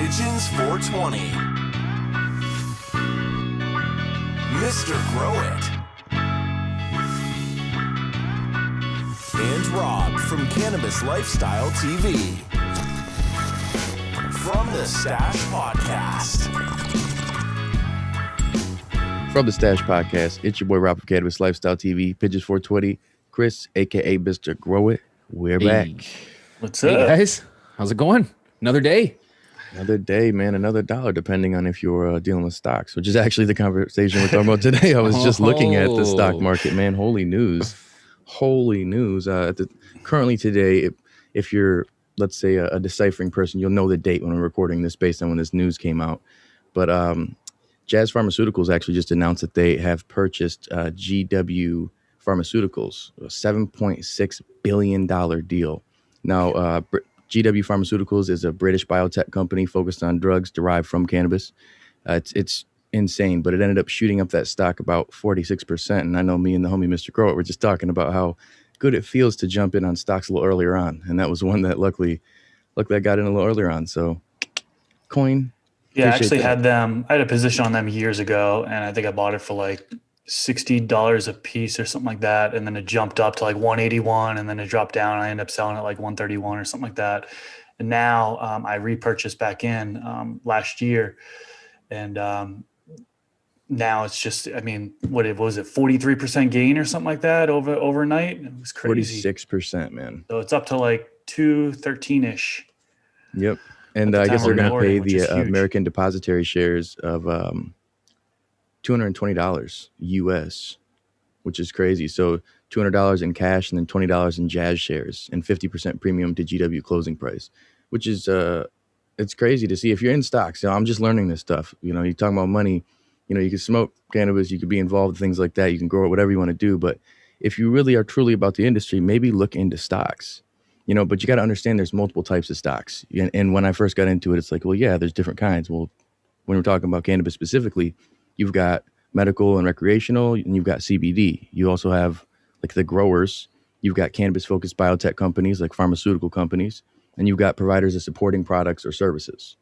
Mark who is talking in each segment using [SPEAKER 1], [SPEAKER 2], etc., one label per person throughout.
[SPEAKER 1] Pigeons 420. Mr. Grow It. And Rob from Cannabis Lifestyle TV. From the Stash Podcast.
[SPEAKER 2] From the Stash Podcast, it's your boy Rob from Cannabis Lifestyle TV, Pigeons 420, Chris, a.k.a. Mr. Grow It. We're back.
[SPEAKER 3] What's up?
[SPEAKER 4] Hey, guys. How's it going? Another day.
[SPEAKER 2] Another day, man. Another dollar, depending on if you're dealing with stocks, which is actually the conversation we're talking about today. I was just looking at the stock market, man. Holy news. Currently today, if you're, let's say, a deciphering person, you'll know the date when we're recording this based on when this news came out. But Jazz Pharmaceuticals actually just announced that they have purchased GW Pharmaceuticals, a $7.6 billion deal. Now, GW Pharmaceuticals is a British biotech company focused on drugs derived from cannabis. It's insane, but it ended up shooting up that stock about 46%. And I know me and the homie Mr. Grow It were just talking about how good it feels to jump in on stocks a little earlier on. And that was one that luckily I got in a little earlier on. So coin.
[SPEAKER 3] Yeah, I actually had a position on them years ago, and I think I bought it for like $60 a piece or something like that. And then it jumped up to like 181, and then it dropped down. I ended up selling it like 131 or something like that. And now I repurchased back in last year. And now it's just, I mean, what was it, 43% gain or something like that overnight? It was crazy.
[SPEAKER 2] 46%, man.
[SPEAKER 3] So it's up to like 213-ish.
[SPEAKER 2] Yep. And I guess they're going to pay the American depository shares of $220 US, which is crazy. So $200 in cash and then $20 in Jazz shares and 50% premium to GW closing price, which is it's crazy to see if you're in stocks. You know, I'm just learning this stuff. You know, you're talking about money. You know, you can smoke cannabis, you could be involved in things like that. You can grow it, whatever you want to do. But if you really are truly about the industry, maybe look into stocks. You know, but you got to understand there's multiple types of stocks. And when I first got into it, it's like, well, yeah, there's different kinds. Well, when we're talking about cannabis specifically, you've got medical and recreational, and you've got CBD. You also have like the growers. You've got cannabis-focused biotech companies like pharmaceutical companies, and you've got providers of supporting products or services.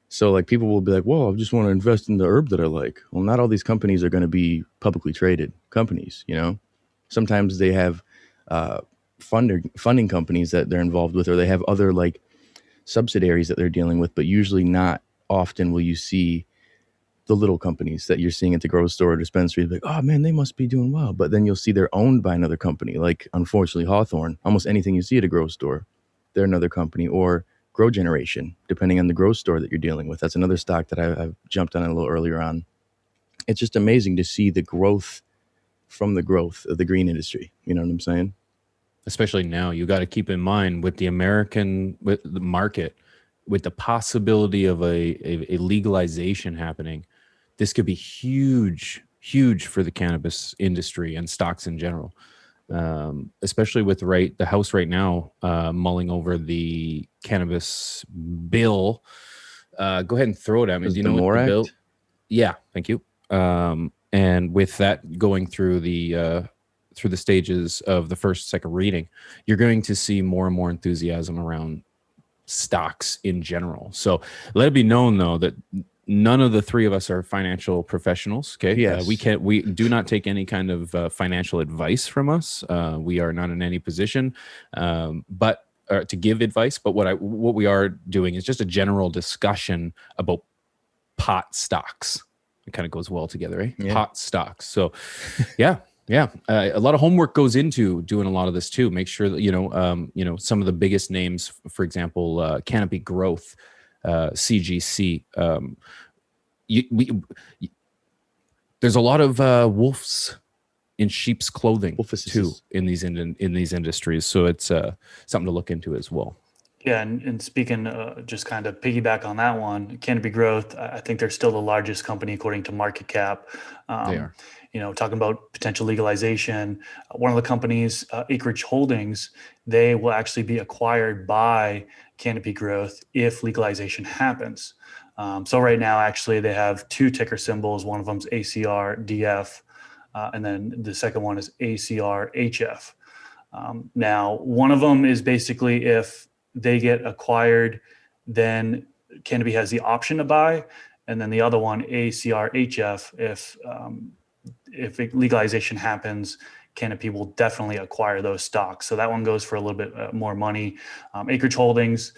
[SPEAKER 2] So like people will be like, well, I just want to invest in the herb that I like. Well, not all these companies are going to be publicly traded companies, you know. Sometimes they have funding companies that they're involved with, or they have other like subsidiaries that they're dealing with, but usually not often will you see the little companies that you're seeing at the grocery store or dispensary. Like, oh man, they must be doing well. But then you'll see they're owned by another company, like unfortunately Hawthorne. Almost anything you see at a grocery store, they're another company. Or Grow Generation, depending on the grocery store that you're dealing with. That's another stock that I've jumped on a little earlier on. It's just amazing to see the growth from the growth of the green industry. You know what I'm saying?
[SPEAKER 4] Especially now, you got to keep in mind with the market, with the possibility of a legalization happening, this could be huge for the cannabis industry and stocks in general. Especially with the House right now mulling over the cannabis bill. Go ahead and throw it at me. Do you know what the bill? Yeah, thank you. And with that going through the stages of the first, second reading, you're going to see more and more enthusiasm around stocks in general. So let it be known, though, that none of the three of us are financial professionals. Okay.
[SPEAKER 2] Yes.
[SPEAKER 4] We do not take any kind of financial advice from us. We are not in any position, but to give advice. But what we are doing is just a general discussion about pot stocks. It kind of goes well together, eh? Yeah. Pot stocks. So, yeah. Yeah, a lot of homework goes into doing a lot of this too. Make sure that some of the biggest names, for example, Canopy Growth, CGC. There's a lot of wolves in sheep's clothing too in these industries. So it's something to look into as well.
[SPEAKER 3] Yeah, and speaking, just kind of piggyback on that one, Canopy Growth, I think they're still the largest company according to market cap.
[SPEAKER 4] They are.
[SPEAKER 3] You know, talking about potential legalization, one of the companies, Acreage Holdings, they will actually be acquired by Canopy Growth if legalization happens. So right now, actually, they have two ticker symbols. One of them is ACRDF, and then the second one is ACRHF. Now, one of them is basically if they get acquired, then Canopy has the option to buy, and then the other one, ACRHF, if legalization happens, Canopy will definitely acquire those stocks. So that one goes for a little bit more money. Acreage Holdings,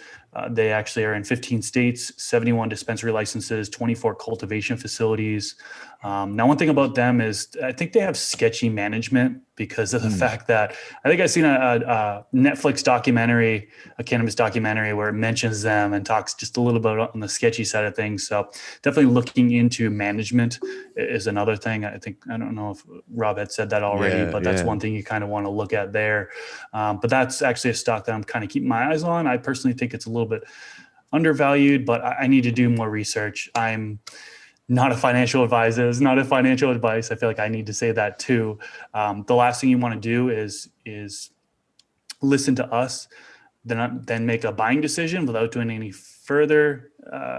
[SPEAKER 3] they actually are in 15 states, 71 dispensary licenses, 24 cultivation facilities. Now, one thing about them is I think they have sketchy management because of the fact that I think I've seen a Netflix documentary, a cannabis documentary, where it mentions them and talks just a little bit on the sketchy side of things. So definitely looking into management is another thing. I don't know if Rob had said that already, but that's one thing you kind of want to look at there. But that's actually a stock that I'm kind of keeping my eyes on. I personally think it's a little bit undervalued, but I need to do more research. I'm not a financial advisor. It's not a financial advice. I feel like I need to say that too. The last thing you want to do is listen to us, then make a buying decision without doing any further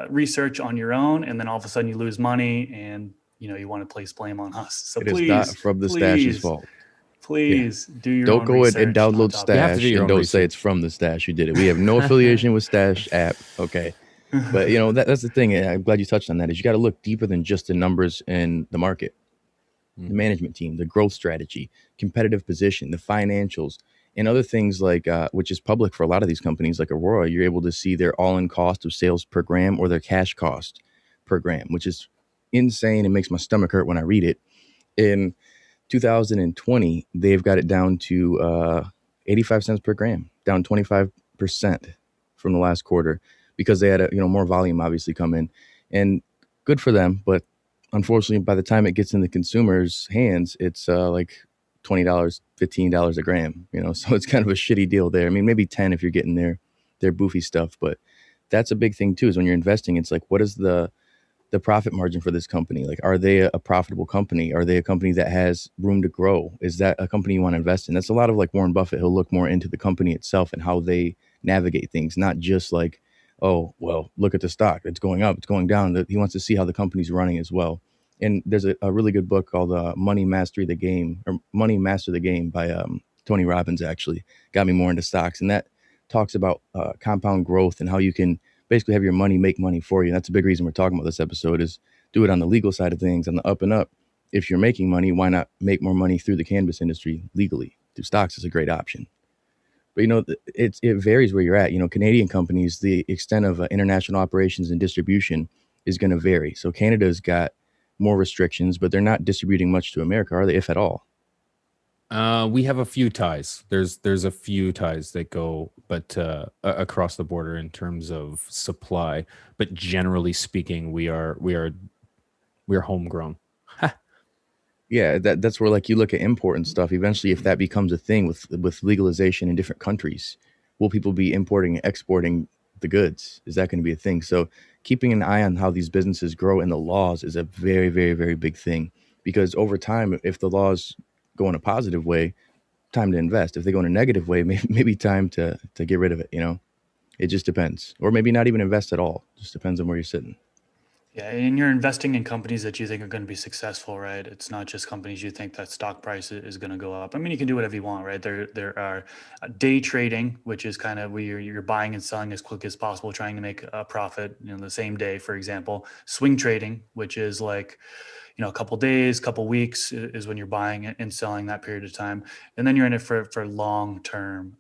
[SPEAKER 3] research on your own, and then all of a sudden you lose money, and you want to place blame on us. So
[SPEAKER 2] It is not from the Stash's fault.
[SPEAKER 3] Please do your
[SPEAKER 2] don't
[SPEAKER 3] own
[SPEAKER 2] go
[SPEAKER 3] research
[SPEAKER 2] and download
[SPEAKER 3] on top of it.
[SPEAKER 2] Stash and don't say it's from the Stash. You did it. We have no affiliation with Stash app. Okay. But that's the thing. And I'm glad you touched on that, is you got to look deeper than just the numbers in the market, the management team, the growth strategy, competitive position, the financials, and other things like, which is public for a lot of these companies like Aurora. You're able to see their all-in cost of sales per gram or their cash cost per gram, which is insane. It makes my stomach hurt when I read it. In 2020, they've got it down to 85 cents per gram, down 25% from the last quarter, because they had more volume obviously come in, and good for them. But unfortunately, by the time it gets in the consumer's hands, it's like $20, $15 a gram, so it's kind of a shitty deal there. I mean, maybe 10 if you're getting their boofy stuff, but that's a big thing too, is when you're investing, it's like, what is the profit margin for this company? Like, are they a profitable company? Are they a company that has room to grow? Is that a company you want to invest in? That's a lot of like Warren Buffett. He'll look more into the company itself and how they navigate things, not just like, oh, well, look at the stock. It's going up, it's going down. He wants to see how the company's running as well. And there's a really good book called Money Master the Game by Tony Robbins, actually got me more into stocks. And that talks about compound growth and how you can basically have your money make money for you. And that's a big reason we're talking about this episode, is do it on the legal side of things, on the up and up. If you're making money, why not make more money through the cannabis industry legally? Through stocks is a great option. But, it varies where you're at. Canadian companies, the extent of international operations and distribution is going to vary. So Canada's got more restrictions, but they're not distributing much to America, are they, if at all?
[SPEAKER 4] We have a few ties. There's a few ties that go, but across the border in terms of supply. But generally speaking, we're homegrown.
[SPEAKER 2] Yeah, that's where, like, you look at import and stuff. Eventually, if that becomes a thing with legalization in different countries, will people be importing and exporting the goods? Is that going to be a thing? So keeping an eye on how these businesses grow and the laws is a very, very, very big thing, because over time, if the laws go in a positive way, time to invest. If they go in a negative way, maybe time to get rid of it. It just depends. Or maybe not even invest at all. Just depends on where you're sitting.
[SPEAKER 3] Yeah, and you're investing in companies that you think are going to be successful, right? It's not just companies you think that stock price is going to go up. I mean, you can do whatever you want, right? There are day trading, which is kind of where you're buying and selling as quick as possible, trying to make a profit the same day, for example. Swing trading, which is like, a couple days, couple weeks is when you're buying and selling that period of time. And then you're in it for long term,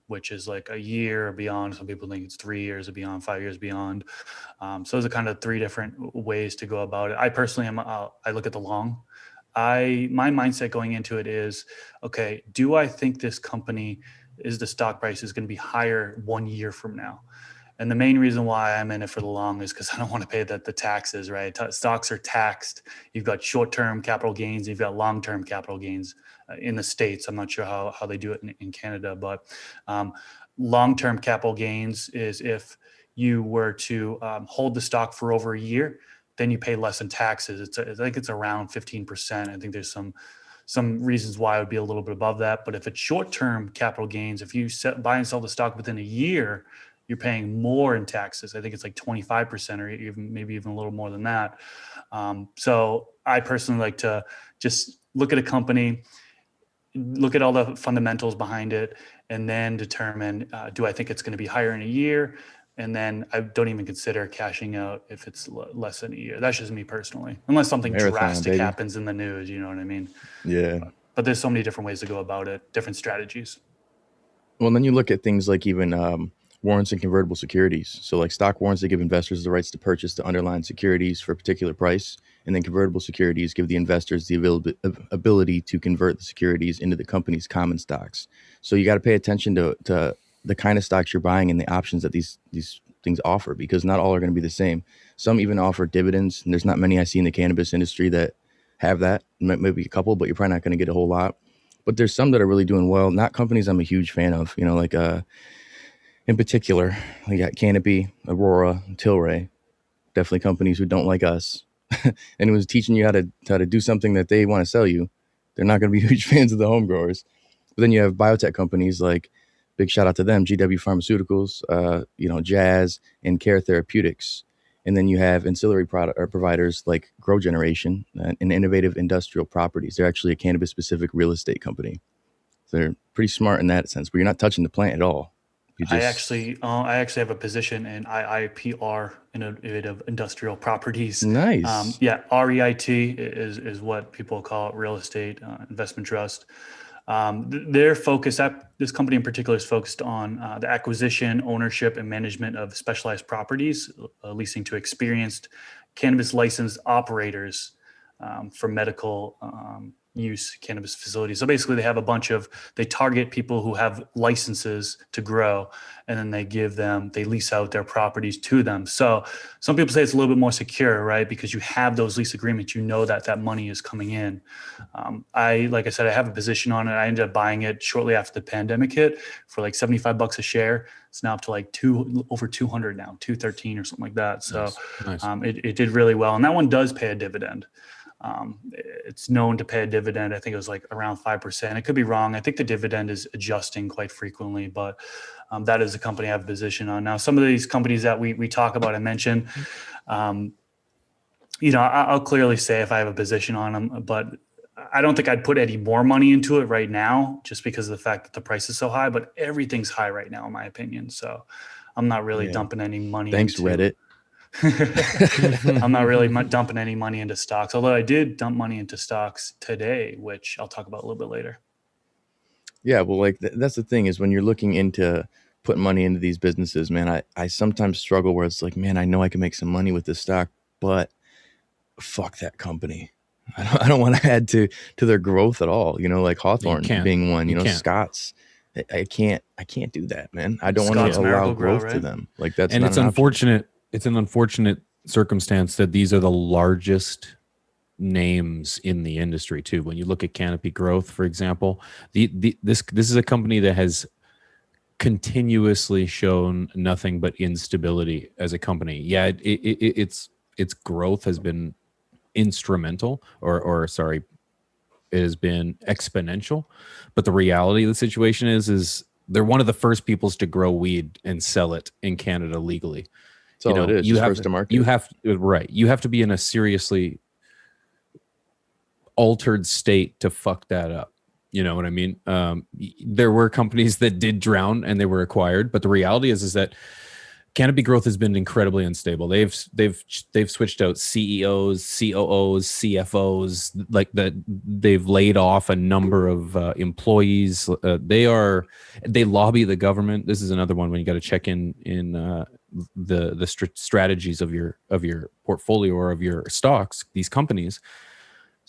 [SPEAKER 3] which is like a year or beyond. Some people think it's 3 years or beyond, 5 years beyond. So those are kind of three different ways to go about it. I personally I look at the long. My mindset going into it is, okay, do I think this company the stock price is going to be higher 1 year from now? And the main reason why I'm in it for the long is because I don't want to pay the taxes, right? Stocks are taxed. You've got short-term capital gains. You've got long-term capital gains in the States. I'm not sure how they do it in Canada, but long-term capital gains is if you were to hold the stock for over a year, then you pay less in taxes. I think it's around 15%. I think there's some reasons why it would be a little bit above that. But if it's short-term capital gains, if you buy and sell the stock within a year, you're paying more in taxes. I think it's like 25% or maybe even a little more than that. So I personally like to just look at a company, look at all the fundamentals behind it, and then determine, do I think it's going to be higher in a year? And then I don't even consider cashing out if it's less than a year. That's just me personally, unless something
[SPEAKER 2] Marathon,
[SPEAKER 3] drastic
[SPEAKER 2] baby.
[SPEAKER 3] happens in the news. You know what I mean?
[SPEAKER 2] Yeah.
[SPEAKER 3] But there's so many different ways to go about it, different strategies.
[SPEAKER 2] Well, then you look at things like even warrants and convertible securities. So like stock warrants, they give investors the rights to purchase the underlying securities for a particular price. And then convertible securities give the investors the ability to convert the securities into the company's common stocks. So you got to pay attention to the kind of stocks you're buying and the options that these things offer, because not all are going to be the same. Some even offer dividends, and there's not many I see in the cannabis industry that have that. Maybe a couple, but you're probably not going to get a whole lot. But there's some that are really doing well. Not companies I'm a huge fan of, like in particular, we got Canopy, Aurora, Tilray. Definitely companies who don't like us. And it was teaching you how to do something that they want to sell you. They're not going to be huge fans of the home growers. But then you have biotech companies like, big shout out to them, GW Pharmaceuticals, Jazz and Care Therapeutics. And then you have ancillary product or providers like Grow Generation and Innovative Industrial Properties. They're actually a cannabis specific real estate company. So they're pretty smart in that sense, but you're not touching the plant at all.
[SPEAKER 3] I actually have a position in IIPR, Innovative Industrial Properties.
[SPEAKER 2] Nice.
[SPEAKER 3] REIT is what people call it, real estate investment trust. Their focus, this company in particular, is focused on the acquisition, ownership, and management of specialized properties, leasing to experienced cannabis licensed operators for medical use cannabis facilities. So basically they target people who have licenses to grow, and then they lease out their properties to them. So some people say it's a little bit more secure, right? Because you have those lease agreements, that money is coming in. Like I said, I have a position on it. I ended up buying it shortly after the pandemic hit for like $75 a share. It's now up to like over 200 now, 213 or something like that. So
[SPEAKER 4] Nice.
[SPEAKER 3] It did really well. And that one does pay a dividend. It's known to pay a dividend. I think it was like around 5%. It could be wrong. I think the dividend is adjusting quite frequently, but that is a company I have a position on. Now, some of these companies that we talk about, I mentioned, I'll clearly say if I have a position on them, but I don't think I'd put any more money into it right now, just because of the fact that the price is so high, but everything's high right now, in my opinion. So I'm not really dumping any money.
[SPEAKER 2] Thanks, Reddit.
[SPEAKER 3] I'm not really dumping any money into stocks, although I did dump money into stocks today, which I'll talk about a little bit later.
[SPEAKER 2] Yeah, well, like that's the thing is when you're looking into putting money into these businesses, man, I sometimes struggle where it's like, man, I know I can make some money with this stock, but fuck that company. I don't want to add to their growth at all. Like Hawthorne being one, Scott's. I can't do that, man. I don't want to allow growth to them. Like that's,
[SPEAKER 4] and it's unfortunate. It's an unfortunate circumstance that these are the largest names in the industry too. When you look at Canopy Growth, for example, this is a company that has continuously shown nothing but instability as a company. Yeah, its growth has been instrumental, it has been exponential. But the reality of the situation is they're one of the first peoples to grow weed and sell it in Canada legally.
[SPEAKER 2] That's all it is. You have first to market.
[SPEAKER 4] You have to be in a seriously altered state to fuck that up. You know what I mean? There were companies that did drown and they were acquired, but the reality is that Canopy Growth has been incredibly unstable. They've switched out CEOs, COOs, CFOs, like that. They've laid off a number of employees. They lobby the government. This is another one when you got to check in the strategies of your portfolio or of your stocks. These companies,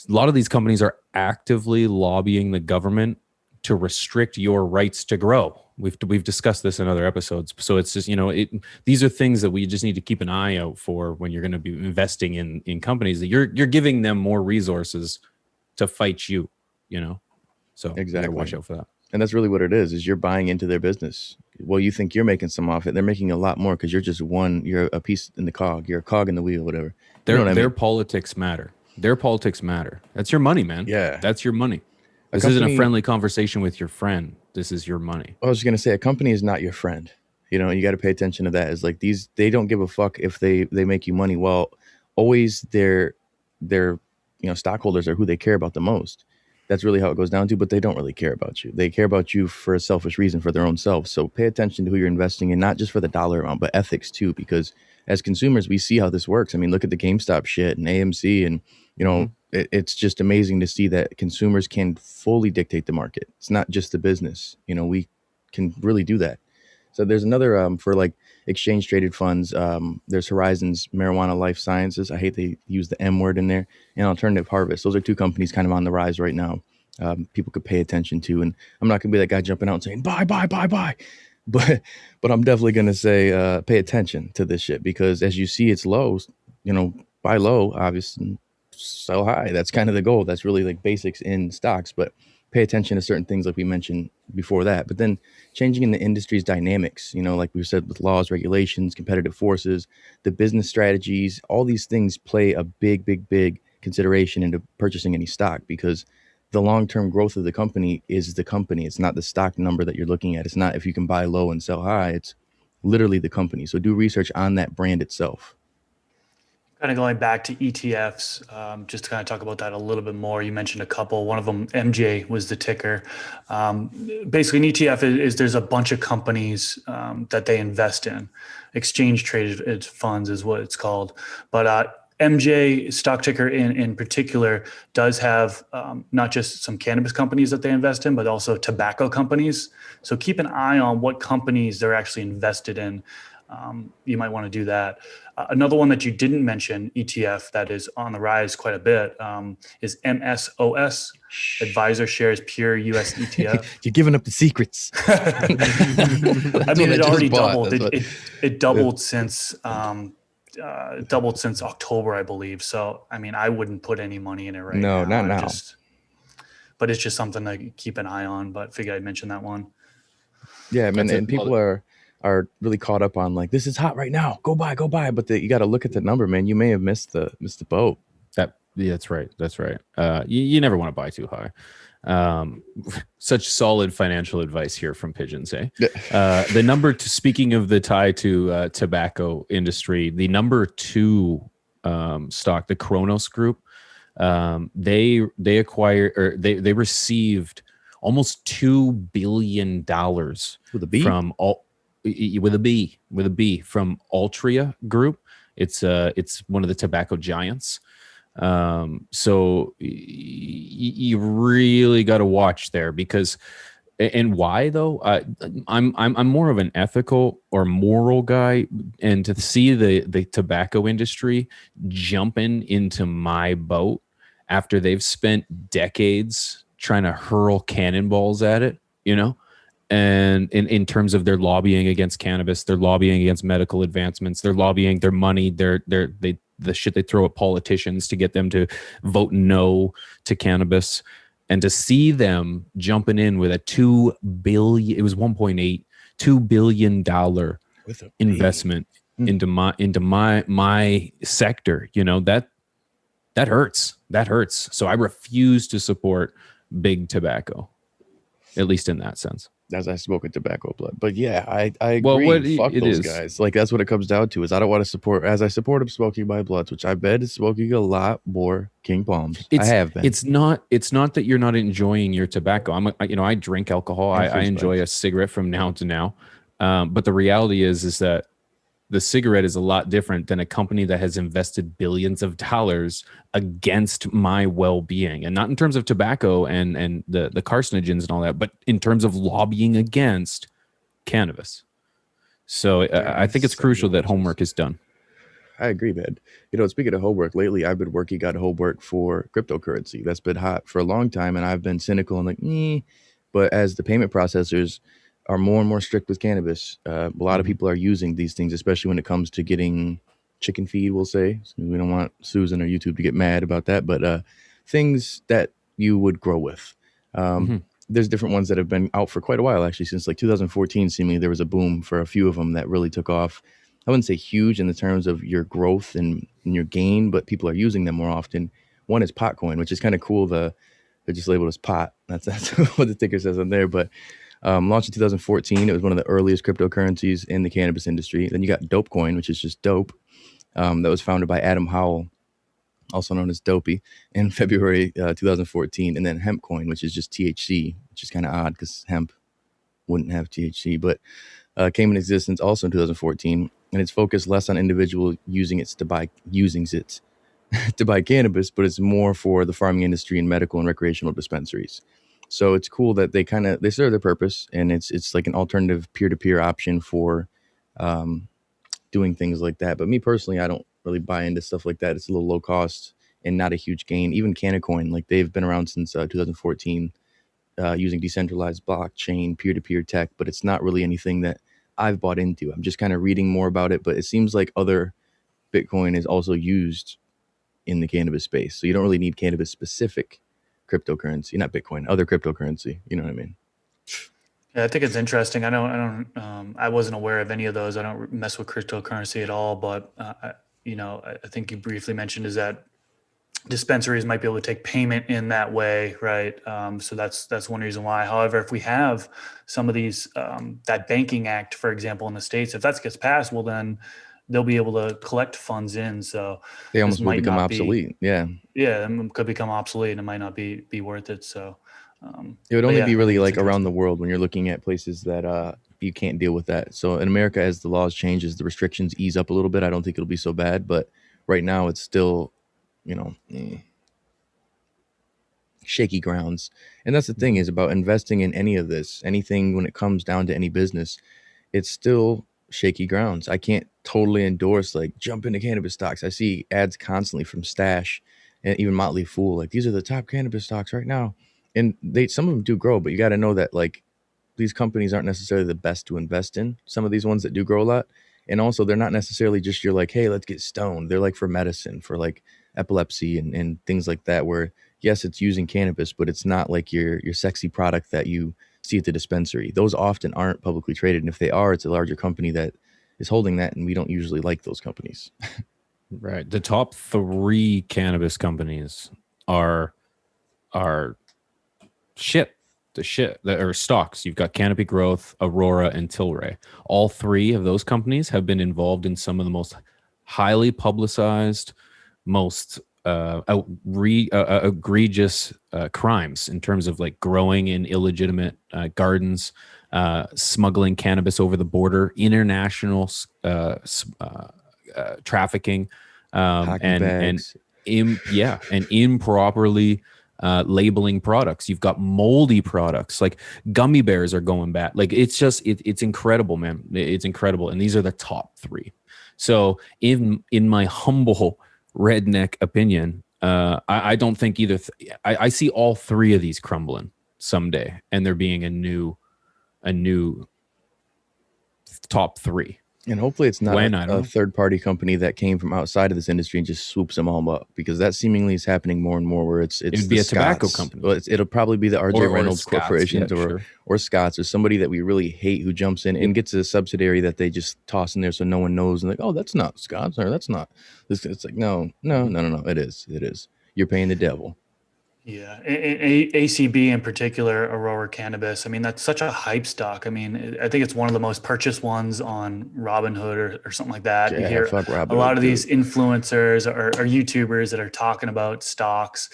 [SPEAKER 4] a lot of these companies are actively lobbying the government to restrict your rights to grow. We've discussed this in other episodes. So it's just, these are things that we just need to keep an eye out for when you're going to be investing in companies that you're giving them more resources to fight you, So
[SPEAKER 2] exactly,
[SPEAKER 4] you gotta watch out for that.
[SPEAKER 2] And that's really what it is you're buying into their business. Well, you think you're making some off it. They're making a lot more because you're just you're a piece in the cog. You're a cog in the wheel, whatever.
[SPEAKER 4] Their politics matter. Their politics matter. That's your money, man.
[SPEAKER 2] Yeah.
[SPEAKER 4] That's your money. This isn't a friendly conversation with your friend. This is your money.
[SPEAKER 2] I was going to say, a company is not your friend. You got to pay attention to that. It's like they don't give a fuck if they make you money. Well, always their stockholders are who they care about the most. That's really how it goes down to, but they don't really care about you. They care about you for a selfish reason, for their own self. So pay attention to who you're investing in, not just for the dollar amount, but ethics too, because as consumers, we see how this works. I mean, look at the GameStop shit and AMC, and it's just amazing to see that consumers can fully dictate the market. It's not just the business. We can really do that. So there's another for like exchange traded funds. There's Horizons Marijuana Life Sciences. I hate they use the M word in there. And Alternative Harvest. Those are two companies kind of on the rise right now. People could pay attention to. And I'm not gonna be that guy jumping out and saying buy. But I'm definitely gonna say pay attention to this shit, because as you see it's low, buy low, obviously, sell high. That's kind of the goal. That's really like basics in stocks, but pay attention to certain things like we mentioned before that. But then changing in the industry's dynamics, like we said, with laws, regulations, competitive forces, the business strategies, all these things play a big consideration into purchasing any stock, because the long-term growth of the company is the company. It's not the stock number that you're looking at. It's not if you can buy low and sell high. It's literally the company. So do research on that brand itself.
[SPEAKER 3] Kind of going back to ETFs, just to kind of talk about that a little bit more. You mentioned a couple. One of them, MJ, was the ticker. Basically, an ETF is there's a bunch of companies that they invest in. Exchange traded funds is what it's called. But MJ stock ticker in particular does have not just some cannabis companies that they invest in, but also tobacco companies. So keep an eye on what companies they're actually invested in. You might want to do that. Another one that you didn't mention, ETF, that is on the rise quite a bit, is MSOS, Advisor Shares Pure US ETF.
[SPEAKER 2] You're giving up the secrets.
[SPEAKER 3] I mean, it already doubled. It doubled since October, I believe. So, I mean, I wouldn't put any money in it right now.
[SPEAKER 2] No, not now.
[SPEAKER 3] But it's just something to keep an eye on. But figure I'd mention that one.
[SPEAKER 2] Yeah, man, and people are really caught up on like, this is hot right now, go buy, but you got to look at the number, man. You may have missed the boat.
[SPEAKER 4] That's right. You never want to buy too high. Such solid financial advice here from Pigeons, eh? The number two, speaking of the tie to tobacco industry, the number 2 stock, the Kronos Group, they acquired, or they received almost $2 billion
[SPEAKER 2] with a B
[SPEAKER 4] from all. With a B from Altria Group. It's one of the tobacco giants. So you really got to watch there, because, and why though? I'm more of an ethical or moral guy, and to see the tobacco industry jumping into my boat after they've spent decades trying to hurl cannonballs at it, and in terms of their lobbying against cannabis, they're lobbying against medical advancements, they're lobbying their money, the shit they throw at politicians to get them to vote no to cannabis. And to see them jumping in with a $2 billion investment into my sector, that hurts. So I refuse to support big tobacco, at least in that sense.
[SPEAKER 2] As I smoke a tobacco blood, but yeah, I agree. Fuck those guys. Like, that's what it comes down to. Is I don't want to support, as I support them smoking my bloods, which I bet is smoking a lot more King Palms. I have been.
[SPEAKER 4] It's not that you're not enjoying your tobacco. I drink alcohol. I enjoy a cigarette from now to now. But the reality is that the cigarette is a lot different than a company that has invested billions of dollars against my well-being, and not in terms of tobacco and the carcinogens and all that, but in terms of lobbying against cannabis. So I think it's crucial that homework is done.
[SPEAKER 2] I agree, man. Speaking of homework, lately I've been working on homework for cryptocurrency. That's been hot for a long time, and I've been cynical and like, but as the payment processors are more and more strict with cannabis, a lot of people are using these things, especially when it comes to getting chicken feed, we'll say. So we don't want Susan or YouTube to get mad about that, but things that you would grow with. There's different ones that have been out for quite a while, actually, since like 2014. Seemingly there was a boom for a few of them that really took off. I wouldn't say huge in the terms of your growth and your gain, but people are using them more often. One is Potcoin, which is kind of cool. They're just labeled as pot. That's what the ticker says on there, but launched in 2014. It was one of the earliest cryptocurrencies in the cannabis industry. Then you got Dopecoin, which is just dope. That was founded by Adam Howell. also known as Dopey, in February 2014, and then hemp coin, which is just THC, which is kind of odd because hemp wouldn't have THC, but came in existence also in 2014, and it's focused less on individual using it to buy to buy cannabis, but it's more for the farming industry and medical and recreational dispensaries. So it's cool that they serve their purpose, and it's like an alternative peer-to-peer option for doing things like that. But me personally, I don't really buy into stuff like that. It's a little low cost and not a huge gain. Even Canacoin, like they've been around since 2014, using decentralized blockchain, peer-to-peer tech, but it's not really anything that I've bought into. I'm just kind of reading more about it, but it seems like other Bitcoin is also used in the cannabis space. So you don't really need cannabis specific cryptocurrency, not Bitcoin, other cryptocurrency. You know what I mean?
[SPEAKER 3] Yeah, I think it's interesting. I wasn't aware of any of those. I don't mess with cryptocurrency at all, but I think you briefly mentioned is that dispensaries might be able to take payment in that way, right? So that's one reason why. However, if we have some of these, that banking act, for example, in the States, if that gets passed, well, then they'll be able to collect funds in. So
[SPEAKER 2] they almost will become obsolete. Yeah,
[SPEAKER 3] it could become obsolete, and it might not be worth it. So
[SPEAKER 2] it would only be really like around the world when you're looking at places that you can't deal with that. So in America, as the laws change, as the restrictions ease up a little bit, I don't think it'll be so bad. But right now, it's still, shaky grounds. And that's the thing is about investing in any of this, anything when it comes down to any business, it's still shaky grounds. I can't totally endorse like jump into cannabis stocks. I see ads constantly from Stash and even Motley Fool, like these are the top cannabis stocks right now. And some of them do grow, but you got to know that like these companies aren't necessarily the best to invest in. Some of these ones that do grow a lot. And also they're not necessarily just you're like, hey, let's get stoned. They're like for medicine, for like epilepsy and things like that, where yes, it's using cannabis, but it's not like your sexy product that you see at the dispensary. Those often aren't publicly traded. And if they are, it's a larger company that is holding that. And we don't usually like those companies.
[SPEAKER 4] Right. The top 3 cannabis companies are stocks. You've got Canopy Growth, Aurora, and Tilray. All 3 of those companies have been involved in some of the most highly publicized, most egregious crimes in terms of like growing in illegitimate gardens, smuggling cannabis over the border, international trafficking, and improperly labeling products. You've got moldy products, like gummy bears are going bad. Like it's just it's incredible, man. It's incredible, and these are the top 3. So in my humble redneck opinion, I don't think either. I see all 3 of these crumbling someday, and there being a new top 3.
[SPEAKER 2] And hopefully it's not a third-party company that came from outside of this industry and just swoops them all up, because that seemingly is happening more and more. Where it would be a tobacco company. Well, it'll probably be the RJ Reynolds Corporations or Scott's or somebody that we really hate who jumps in and gets a subsidiary that they just toss in there so no one knows, and like, oh, that's not Scott's or that's not. It's like no. It is. You're paying the devil.
[SPEAKER 3] Yeah, ACB in particular, Aurora Cannabis. I mean, that's such a hype stock. I mean, I think it's one of the most purchased ones on Robinhood or something like that.
[SPEAKER 2] Yeah,
[SPEAKER 3] you hear a lot of these influencers or YouTubers that are talking about stocks.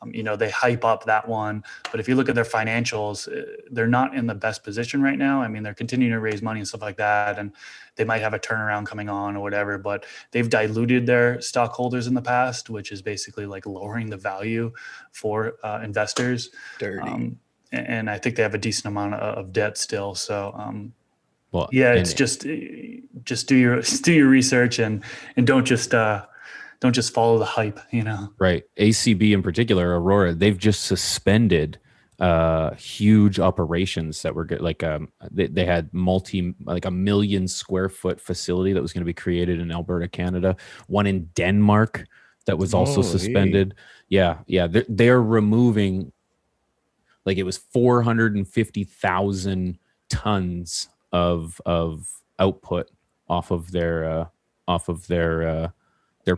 [SPEAKER 3] They hype up that one. But if you look at their financials, they're not in the best position right now. I mean, they're continuing to raise money and stuff like that. And they might have a turnaround coming on or whatever, but they've diluted their stockholders in the past, which is basically like lowering the value for investors.
[SPEAKER 2] Dirty.
[SPEAKER 3] And I think they have a decent amount of debt still. So, it's just do your research and don't just follow the hype,
[SPEAKER 4] Right. ACB in particular, Aurora, they've just suspended huge operations that were like they had like 1 million square foot facility that was going to be created in Alberta, Canada. One in Denmark that was also suspended. Yeah. They're removing, like it was 450,000 tons of output off of their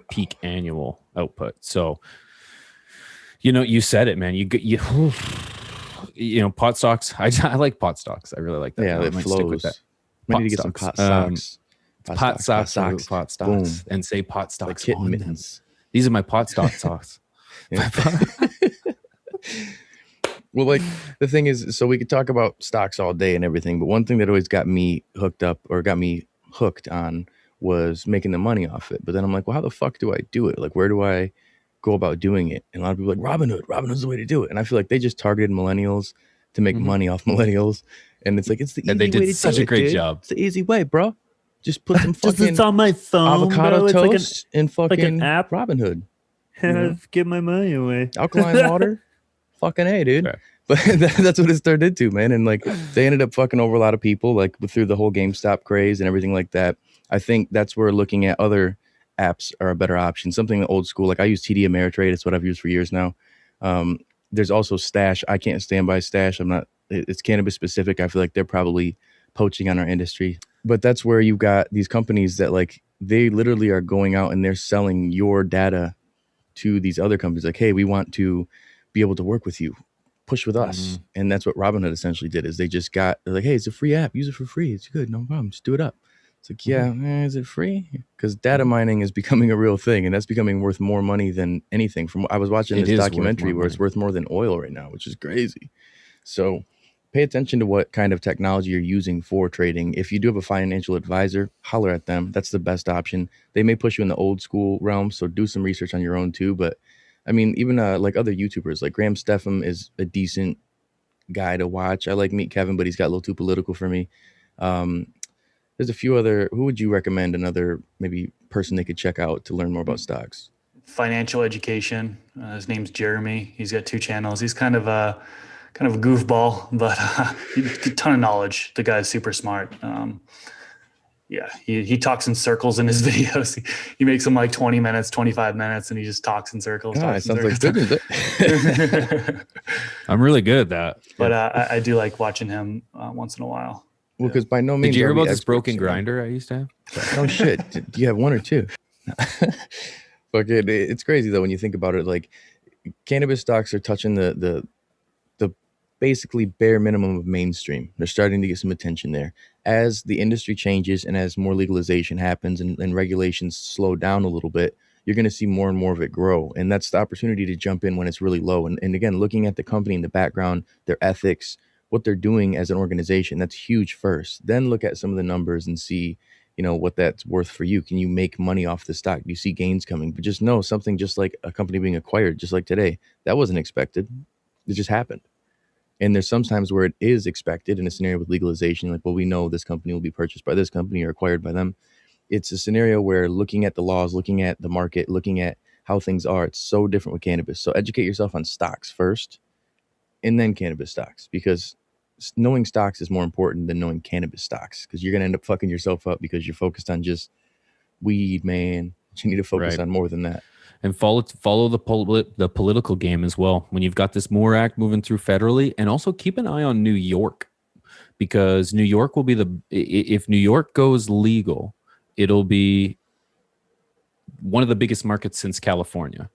[SPEAKER 4] peak annual output. So, you said it, man. Pot stocks. I like pot stocks. I really like that.
[SPEAKER 2] Yeah, it flows. Stick with that. Might need to get some pot stocks.
[SPEAKER 4] Pot stocks. And say pot stocks.
[SPEAKER 2] Like kitten mittens.
[SPEAKER 4] These are my pot stock socks.
[SPEAKER 2] Yeah. Well, like the thing is, so we could talk about stocks all day and everything, but one thing that always got me hooked on was making the money off it. But then I'm like, well, how the fuck do I do it? Like, where do I go about doing it? And a lot of people are like, Robinhood's the way to do it. And I feel like they just targeted millennials to make money off millennials. And it's like, it's the easy way to do it.
[SPEAKER 4] They did such a great job.
[SPEAKER 2] It's the easy way, bro. Just put some fucking
[SPEAKER 5] it's on my phone,
[SPEAKER 2] avocado
[SPEAKER 5] bro. It's
[SPEAKER 2] toast in fucking
[SPEAKER 5] like an app.
[SPEAKER 2] Robinhood.
[SPEAKER 5] Give my money away.
[SPEAKER 2] Alkaline water. Fucking A, dude.
[SPEAKER 4] Fair.
[SPEAKER 2] But that's what it turned into, man. And like they ended up fucking over a lot of people, like through the whole GameStop craze and everything like that. I think that's where looking at other apps are a better option. Something old school, like I use TD Ameritrade. It's what I've used for years now. There's also Stash. I can't stand by Stash. It's cannabis specific. I feel like they're probably poaching on our industry. But that's where you've got these companies that like they literally are going out and they're selling your data to these other companies. Like, hey, we want to be able to work with you. Push with us. And that's what Robinhood essentially did is they're like, hey, it's a free app. Use it for free. It's good. No problem. Just do it up. It's like, yeah, is it free? Because data mining is becoming a real thing, and that's becoming worth more money than anything. I was watching this documentary where it's worth more than oil right now, which is crazy. So pay attention to what kind of technology you're using for trading. If you do have a financial advisor, holler at them. That's the best option. They may push you in the old school realm, so do some research on your own too. But I mean, even like other YouTubers, like Graham Stephan is a decent guy to watch. I like Meet Kevin, but he's got a little too political for me. There's a few other. Who would you recommend? Another maybe person they could check out to learn more about stocks?
[SPEAKER 3] Financial education. His name's Jeremy. He's got 2 channels. He's kind of a goofball, but a ton of knowledge. The guy's super smart. Yeah, he talks in circles in his videos. He makes them like 20 minutes, 25 minutes, and he just talks in circles.
[SPEAKER 2] It sounds like good.
[SPEAKER 4] I'm really good at that.
[SPEAKER 3] But I do like watching him once in a while.
[SPEAKER 2] Well, because by no means.
[SPEAKER 4] Did you hear
[SPEAKER 2] are we
[SPEAKER 4] about this
[SPEAKER 2] experts,
[SPEAKER 4] broken grinder I used to have?
[SPEAKER 2] Oh shit! Do you have one or two? Fuck it. It's crazy though when you think about it. Like cannabis stocks are touching the basically bare minimum of mainstream. They're starting to get some attention there. As the industry changes and as more legalization happens and regulations slow down a little bit, you're going to see more and more of it grow. And that's the opportunity to jump in when it's really low. And again, looking at the company in the background, their ethics, what they're doing as an organization, that's huge first. Then look at some of the numbers and see, what that's worth for you. Can you make money off the stock? Do you see gains coming? But just know something just like a company being acquired, just like today, that wasn't expected. It just happened. And there's sometimes where it is expected in a scenario with legalization, like, well, we know this company will be purchased by this company or acquired by them. It's a scenario where looking at the laws, looking at the market, looking at how things are, it's so different with cannabis. So educate yourself on stocks first and then cannabis stocks, because knowing stocks is more important than knowing cannabis stocks, because you're going to end up fucking yourself up because you're focused on just weed, man. You need to focus on more than that.
[SPEAKER 4] And follow the political game as well. When you've got this MORE Act moving through federally, and also keep an eye on New York, because New York will be if New York goes legal, it'll be one of the biggest markets since California,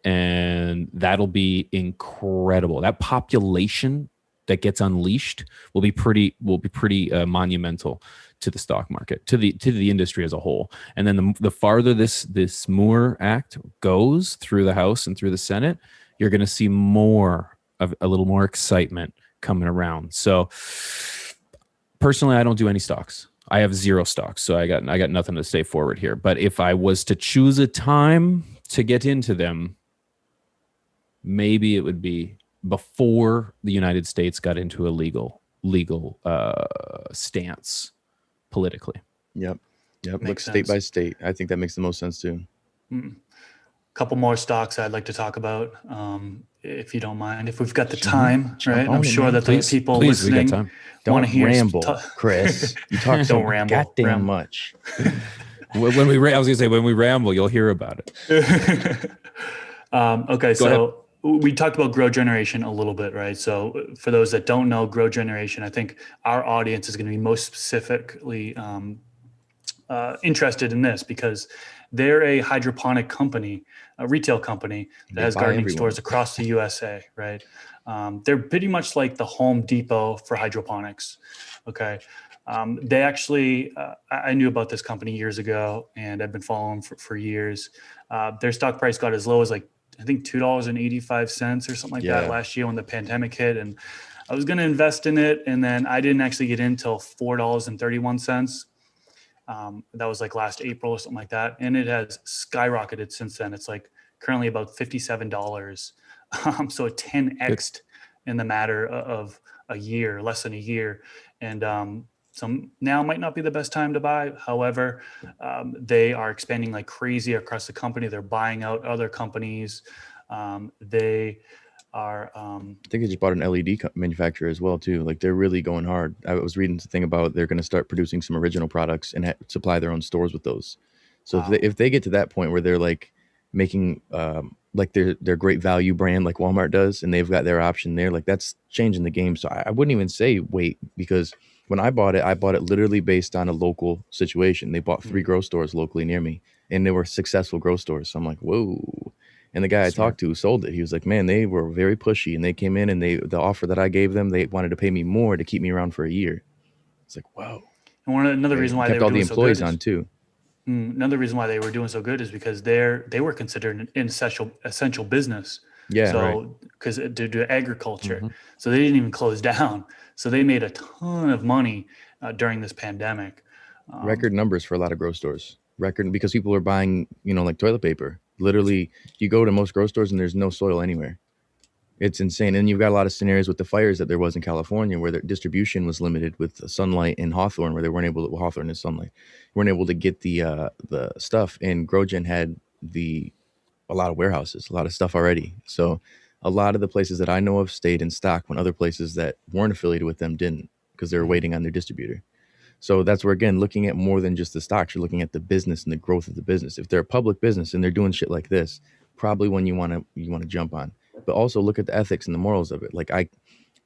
[SPEAKER 4] and that'll be incredible. That population that gets unleashed will be pretty monumental to the stock market, to the industry as a whole. And then the farther this MORE Act goes through the House and through the Senate, you're going to see more of a little more excitement coming around. So personally, I don't do any stocks. I have 0 stocks, so I got nothing to say forward here. But if I was to choose a time to get into them, maybe it would be before the United States got into a legal stance politically.
[SPEAKER 2] Yep. Look state by state. I think that makes the most sense too.
[SPEAKER 3] Couple more stocks I'd like to talk about, if you don't mind, if we've got the time, right? I'm sure that the people listening want to hear.
[SPEAKER 2] Ramble, Chris. You talk so goddamn much.
[SPEAKER 4] I was gonna say, when we ramble, you'll hear about it.
[SPEAKER 3] Okay, so we talked about Grow Generation a little bit, right? So for those that don't know Grow Generation, I think our audience is going to be most specifically interested in this, because they're a hydroponic company, a retail company that has gardening stores across the USA, right? They're pretty much like the Home Depot for hydroponics, okay? They actually, I knew about this company years ago, and I've been following for years. Their stock price got as low as like, I think $2.85 or something like that last year when the pandemic hit. And I was going to invest in it, and then I didn't actually get in until $4.31. That was like last April or something like that. And it has skyrocketed since then. It's like currently about $57. So it 10x'd in the matter of a year, less than a year. And so now might not be the best time to buy. However, they are expanding like crazy across the company. They're buying out other companies. They are.
[SPEAKER 2] I think they just bought an LED manufacturer as well too. Like they're really going hard. I was reading something about they're going to start producing some original products and supply their own stores with those. So if they get to that point where they're like making like their great value brand like Walmart does, and they've got their option there, like that's changing the game. So I wouldn't even say wait, because when I bought it literally based on a local situation. They bought 3 grocery stores locally near me, and they were successful grocery stores. So I'm like, whoa. And the guy I talked to who sold it, he was like, man, they were very pushy, and they came in and the offer that I gave them, they wanted to pay me more to keep me around for a year. It's like, whoa.
[SPEAKER 3] And another reason why
[SPEAKER 2] kept
[SPEAKER 3] they were
[SPEAKER 2] all the
[SPEAKER 3] doing
[SPEAKER 2] employees
[SPEAKER 3] so good
[SPEAKER 2] on too.
[SPEAKER 3] Another reason why they were doing so good is because they were considered an essential business.
[SPEAKER 2] Yeah.
[SPEAKER 3] So because due to agriculture, so they didn't even close down. So they made a ton of money during this pandemic.
[SPEAKER 2] Record numbers for a lot of grocery stores. Record, because people are buying, like toilet paper. Literally, you go to most grocery stores and there's no soil anywhere. It's insane. And you've got a lot of scenarios with the fires that there was in California where their distribution was limited with sunlight in Hawthorne, where they weren't able to, Hawthorne is sunlight, weren't able to get the stuff. And GrowGen had a lot of warehouses, a lot of stuff already. So a lot of the places that I know of stayed in stock when other places that weren't affiliated with them didn't, because they were waiting on their distributor. So that's where, again, looking at more than just the stocks, you're looking at the business and the growth of the business. If they're a public business and they're doing shit like this, probably one you want to jump on. But also look at the ethics and the morals of it. Like, I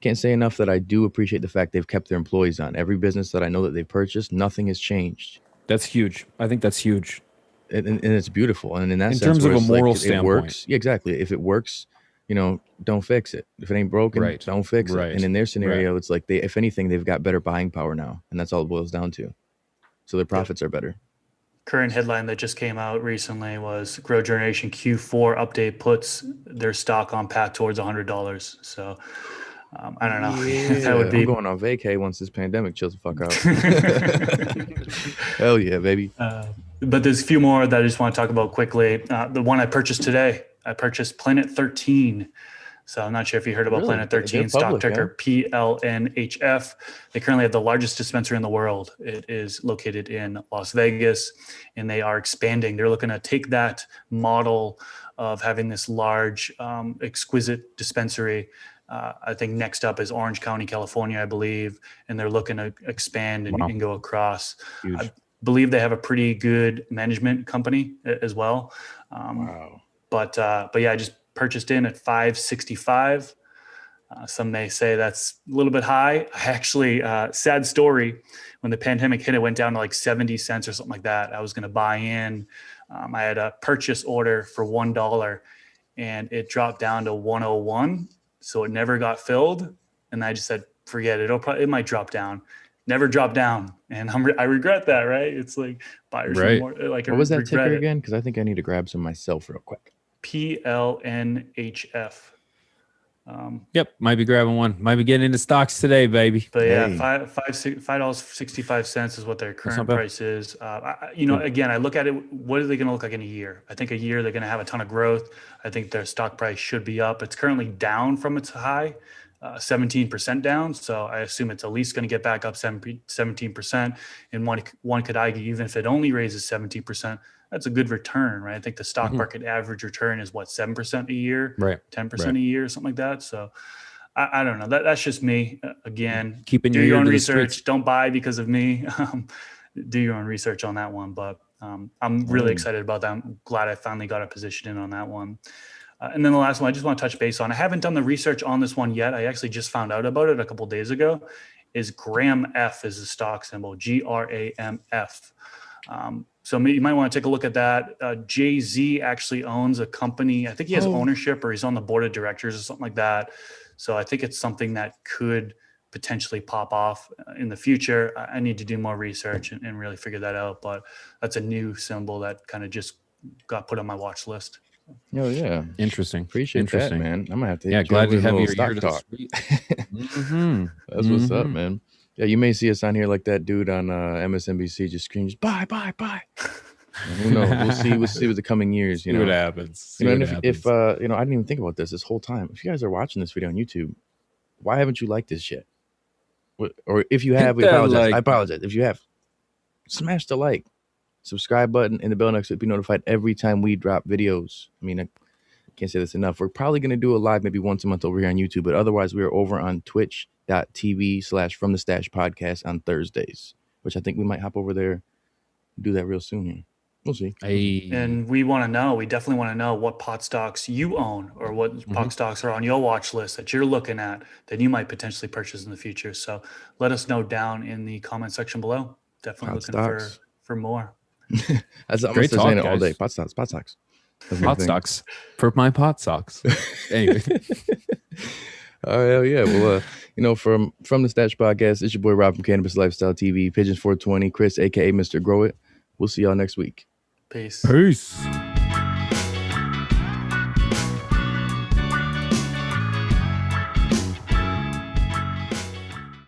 [SPEAKER 2] can't say enough that I do appreciate the fact they've kept their employees on. Every business that I know that they've purchased, nothing has changed.
[SPEAKER 4] That's huge. I think that's huge.
[SPEAKER 2] And it's beautiful. And in that
[SPEAKER 4] in
[SPEAKER 2] sense,
[SPEAKER 4] terms of a moral
[SPEAKER 2] it
[SPEAKER 4] standpoint,
[SPEAKER 2] works. Yeah, exactly. If it works, don't fix it. If it ain't broken, don't fix it. And in their scenario, it's like if anything, they've got better buying power now. And that's all it boils down to. So their profits are better.
[SPEAKER 3] Current headline that just came out recently was Grow Generation Q4 update puts their stock on path towards $100. So I don't know.
[SPEAKER 2] Yeah,
[SPEAKER 3] that would be.
[SPEAKER 2] I'm going on vacay once this pandemic chills the fuck out. Hell yeah, baby.
[SPEAKER 3] But there's a few more that I just want to talk about quickly. The one I purchased today, I purchased Planet 13. So I'm not sure if you heard about Planet 13, stock ticker PLNHF. They currently have the largest dispensary in the world. It is located in Las Vegas, and they are expanding. They're looking to take that model of having this large, exquisite dispensary. I think next up is Orange County, California, I believe, and they're looking to expand and go across.
[SPEAKER 2] Huge.
[SPEAKER 3] I believe they have a pretty good management company as well.
[SPEAKER 2] Wow.
[SPEAKER 3] But yeah, I just purchased in at $5.65. Some may say that's a little bit high. I actually, sad story, when the pandemic hit, it went down to like 70 cents or something like that. I was going to buy in. I had a purchase order for $1 and it dropped down to 101. So it never got filled. And I just said, forget it. It might drop down. Never drop down. And I regret that, right? It's like buyers more like.
[SPEAKER 2] What was that ticker again? Because I think I need to grab some myself real quick.
[SPEAKER 3] PLNHF.
[SPEAKER 4] Yep, might be grabbing one. Might be getting into stocks today, baby.
[SPEAKER 3] But yeah, $5.65 is what their current price is. Again, I look at it. What are they going to look like in a year? I think a year they're going to have a ton of growth. I think their stock price should be up. It's currently down from its high, 17% down. So I assume it's at least going to get back up 17%. And one could argue, even if it only raises 17%, that's a good return, right? I think the stock market average return is 7% a year,
[SPEAKER 4] right?
[SPEAKER 3] 10% a year, something like that. So I don't know. That's just me. Again,
[SPEAKER 4] keeping
[SPEAKER 3] do your own research.
[SPEAKER 4] Streets.
[SPEAKER 3] Don't buy because of me. Do your own research on that one. But I'm really excited about that. I'm glad I finally got a position in on that one. And then the last one, I just want to touch base on. I haven't done the research on this one yet. I actually just found out about it a couple of days ago. Is GRAMF is the stock symbol, GRAMF. So you might want to take a look at that. Jay-Z actually owns a company. I think he has ownership or he's on the board of directors or something like that. So I think it's something that could potentially pop off in the future. I need to do more research and really figure that out. But that's a new symbol that kind of just got put on my watch list.
[SPEAKER 2] Oh yeah,
[SPEAKER 4] Interesting.
[SPEAKER 2] appreciate that, man. I'm gonna have to hit
[SPEAKER 4] Yeah,
[SPEAKER 2] you
[SPEAKER 4] glad
[SPEAKER 2] over
[SPEAKER 4] to have
[SPEAKER 2] with a
[SPEAKER 4] your
[SPEAKER 2] little
[SPEAKER 4] ear
[SPEAKER 2] stock
[SPEAKER 4] to the
[SPEAKER 2] talk.
[SPEAKER 4] street. Mhm.
[SPEAKER 2] That's what's up,
[SPEAKER 4] Mhm.
[SPEAKER 2] man. Yeah, you may see us on here like that dude on MSNBC just screams buy. Who knows? We'll see with the coming years.
[SPEAKER 4] See what happens. See
[SPEAKER 2] You know,
[SPEAKER 4] what
[SPEAKER 2] and if
[SPEAKER 4] happens.
[SPEAKER 2] you know, I didn't even think about this whole time. If you guys are watching this video on YouTube, why haven't you liked this shit? Or if you have, we
[SPEAKER 4] Hit that
[SPEAKER 2] apologize.
[SPEAKER 4] like.
[SPEAKER 2] I apologize. If you have, smash the like, subscribe button, and the bell next to it. Be notified every time we drop videos. I mean, I can't say this enough. We're probably going to do a live maybe once a month over here on YouTube, but otherwise we are over on twitch.tv/From the Stash Podcast on Thursdays, which I think we might hop over there and do that real soon here. We'll see.
[SPEAKER 3] And we definitely want to know what pot stocks you own or what pot stocks are on your watch list that you're looking at that you might potentially purchase in the future. So let us know down in the comment section below. Definitely
[SPEAKER 2] Pot
[SPEAKER 3] looking
[SPEAKER 2] stocks.
[SPEAKER 3] for more.
[SPEAKER 2] I'm
[SPEAKER 4] Great
[SPEAKER 2] still saying
[SPEAKER 4] talk,
[SPEAKER 2] it all day.
[SPEAKER 4] guys.
[SPEAKER 2] Pot stocks. That's my
[SPEAKER 4] Pot
[SPEAKER 2] thing.
[SPEAKER 4] stocks for my pot socks. Anyway.
[SPEAKER 2] Oh hell yeah! Well, from the Stash Podcast, it's your boy Rob from Cannabis Lifestyle TV, Pigeons 420, Chris, aka Mr. Grow It. We'll see y'all next week.
[SPEAKER 3] Peace.
[SPEAKER 4] Peace.